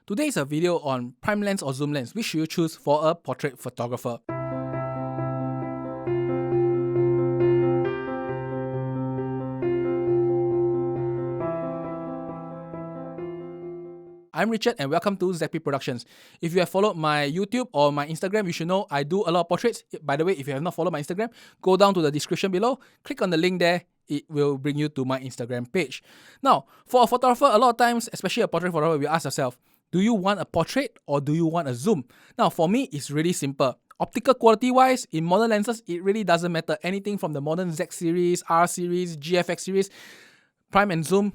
Today is a video on prime lens or zoom lens. Which should you choose for a portrait photographer? I'm Richard and welcome to Zappy Productions. If you have followed my YouTube or my Instagram, you should know I do a lot of portraits. By the way, if you have not followed my Instagram, go down to the description below, click on the link there, it will bring you to my Instagram page. Now, for a photographer, a lot of times, especially a portrait photographer, we ask ourselves, do you want a portrait or do you want a zoom? Now, for me, it's really simple. Optical quality wise, in modern lenses, it really doesn't matter. Anything from the modern Z series, R series, GFX series, prime and zoom,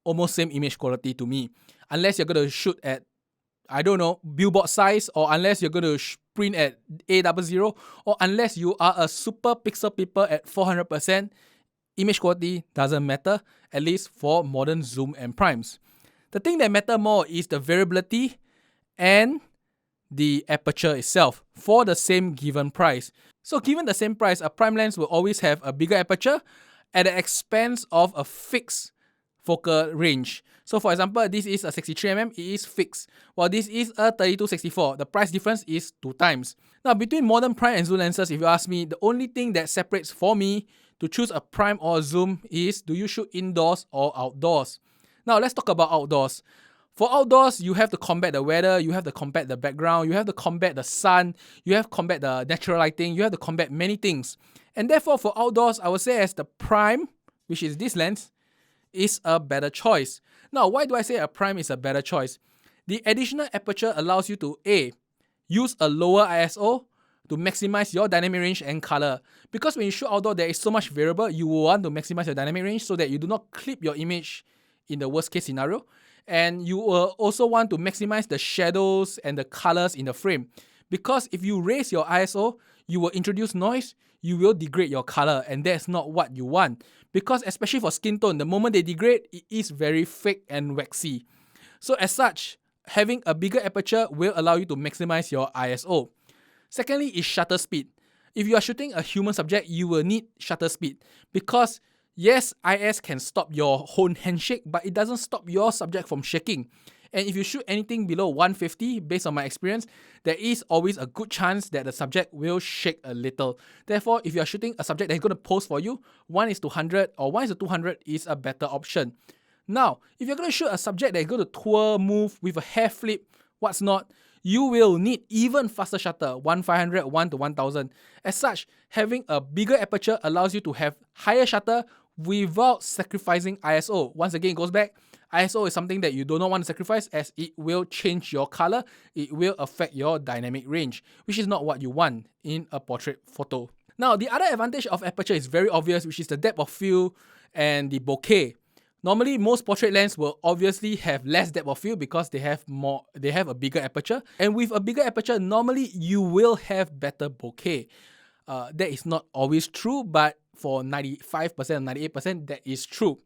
almost same image quality to me. Unless you're going to shoot at, I don't know, billboard size, or unless you're going to print at A00, or unless you are a super pixel people at 400%, image quality doesn't matter, at least for modern zoom and primes. The thing that matters more is the variability and the aperture itself for the same given price. So given the same price, a prime lens will always have a bigger aperture at the expense of a fixed focal range. So for example, this is a 63mm, it is fixed, while this is a 32-64. The price difference is 2 times. Now between modern prime and zoom lenses, if you ask me, the only thing that separates for me to choose a prime or a zoom is, do you shoot indoors or outdoors? Now let's talk about outdoors. For outdoors, you have to combat the weather, you have to combat the background, you have to combat the sun, you have to combat the natural lighting, you have to combat many things. And therefore for outdoors, I would say as the prime, which is this lens, is a better choice. Now, why do I say a prime is a better choice? The additional aperture allows you to A, use a lower ISO to maximize your dynamic range and color. Because when you shoot outdoor, there is so much variable, you will want to maximize your dynamic range so that you do not clip your image in the worst case scenario. And you will also want to maximize the shadows and the colors in the frame. Because if you raise your ISO, you will introduce noise, you will degrade your color, and that's not what you want. Because especially for skin tone, the moment they degrade, it is very fake and waxy. So as such, having a bigger aperture will allow you to maximize your ISO. Secondly is shutter speed. If you are shooting a human subject, you will need shutter speed. Because yes, IS can stop your whole handshake, but it doesn't stop your subject from shaking. And if you shoot anything below 150, based on my experience, there is always a good chance that the subject will shake a little. Therefore, if you are shooting a subject that is going to pose for you, 1:100 or 1:200 is a better option. Now, if you're going to shoot a subject that is going to twirl, move with a hair flip, what's not, you will need even faster shutter, 1:500, 1:1000. As such, having a bigger aperture allows you to have higher shutter without sacrificing ISO. Once again, it goes back, ISO is something that you do not want to sacrifice as it will change your color, it will affect your dynamic range, which is not what you want in a portrait photo. Now, the other advantage of aperture is very obvious, which is the depth of field and the bokeh. Normally, most portrait lenses will obviously have less depth of field because they have a bigger aperture. And with a bigger aperture, normally you will have better bokeh. That is not always true, but for 95% or 98%, that is true.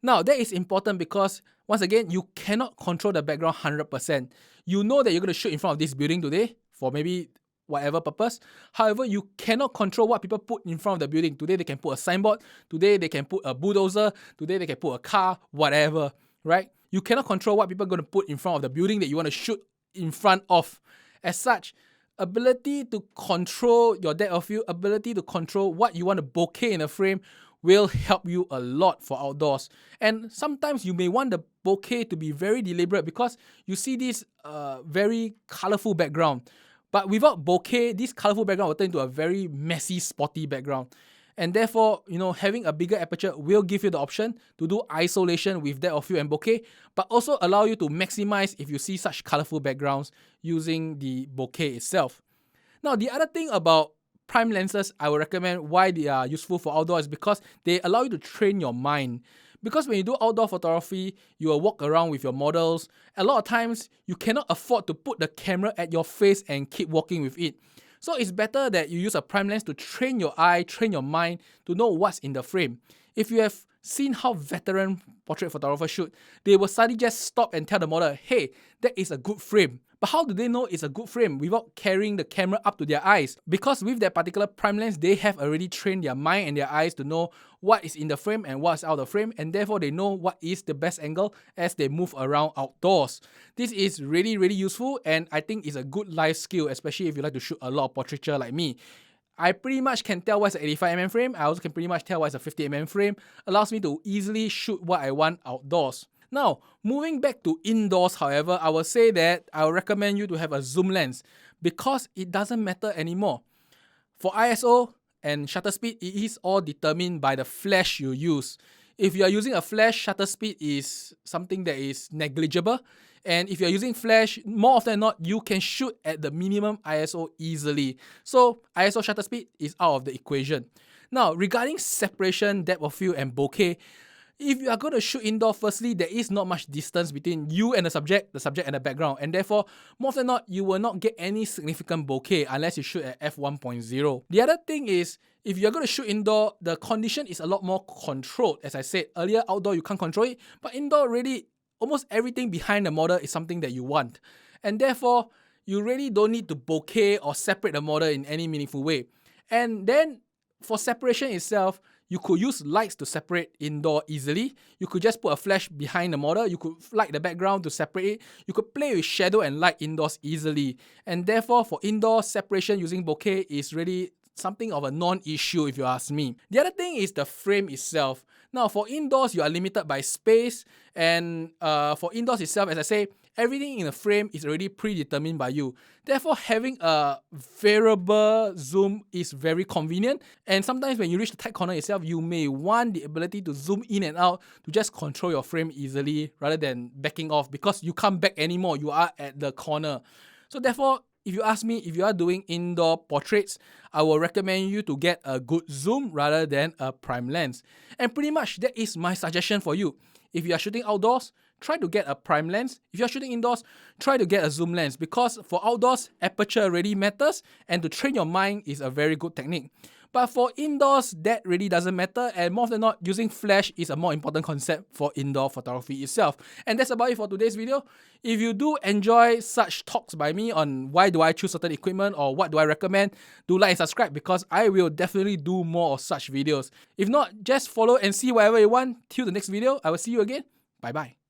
Now, that is important because, once again, you cannot control the background 100%. You know that you're going to shoot in front of this building today for maybe whatever purpose. However, you cannot control what people put in front of the building. Today, they can put a signboard. Today, they can put a bulldozer. Today, they can put a car, whatever, right? You cannot control what people are going to put in front of the building that you want to shoot in front of. As such, ability to control your depth of field, ability to control what you want to bokeh in a frame will help you a lot for outdoors. And sometimes you may want the bokeh to be very deliberate because you see this very colorful background. But without bokeh, this colorful background will turn into a very messy, spotty background. And therefore, having a bigger aperture will give you the option to do isolation with depth of field and bokeh, but also allow you to maximize if you see such colorful backgrounds using the bokeh itself. Now, the other thing about prime lenses, I would recommend why they are useful for outdoor is because they allow you to train your mind. Because when you do outdoor photography, you will walk around with your models. A lot of times, you cannot afford to put the camera at your face and keep walking with it. So it's better that you use a prime lens to train your eye, train your mind to know what's in the frame. If you have seen how veteran portrait photographers shoot. They will suddenly just stop and tell the model, hey, that is a good frame. But how do they know it's a good frame without carrying the camera up to their eyes? Because with that particular prime lens, they have already trained their mind and their eyes to know what is in the frame and what's out of the frame, and therefore they know what is the best angle as they move around outdoors. This is really, really useful, and I think it's a good life skill, especially if you like to shoot a lot of portraiture like me. I pretty much can tell what's an 85mm frame. I also can pretty much tell what's a 50mm frame. Allows me to easily shoot what I want outdoors. Now, moving back to indoors, however, I will say that I will recommend you to have a zoom lens because it doesn't matter anymore. For ISO and shutter speed, it is all determined by the flash you use. If you are using a flash, shutter speed is something that is negligible. And if you're using flash, more often than not, you can shoot at the minimum ISO easily. So ISO shutter speed is out of the equation. Now, regarding separation, depth of field, and bokeh, if you are going to shoot indoor, firstly, there is not much distance between you and the subject and the background, and therefore, more often than not, you will not get any significant bokeh unless you shoot at f1.0. The other thing is, if you're going to shoot indoor, the condition is a lot more controlled. As I said earlier, outdoor you can't control it, but indoor, really, almost everything behind the model is something that you want. And therefore, you really don't need to bokeh or separate the model in any meaningful way. And then, for separation itself, you could use lights to separate indoor easily. You could just put a flash behind the model. You could light the background to separate it. You could play with shadow and light indoors easily. And therefore, for indoor separation using bokeh is really something of a non-issue if you ask me. The other thing is the frame itself. Now, for indoors, you are limited by space. And for indoors itself, as I say, everything in the frame is already predetermined by you. Therefore, having a variable zoom is very convenient. And sometimes when you reach the tight corner itself, you may want the ability to zoom in and out to just control your frame easily rather than backing off because you can't back anymore. You are at the corner. So therefore, if you ask me, if you are doing indoor portraits, I will recommend you to get a good zoom rather than a prime lens. And pretty much that is my suggestion for you. If you are shooting outdoors, try to get a prime lens. If you're shooting indoors, try to get a zoom lens because for outdoors, aperture really matters and to train your mind is a very good technique. But for indoors, that really doesn't matter, and more often than not, using flash is a more important concept for indoor photography itself. And that's about it for today's video. If you do enjoy such talks by me on why do I choose certain equipment or what do I recommend, do like and subscribe because I will definitely do more of such videos. If not, just follow and see whatever you want. Till the next video, I will see you again. Bye bye.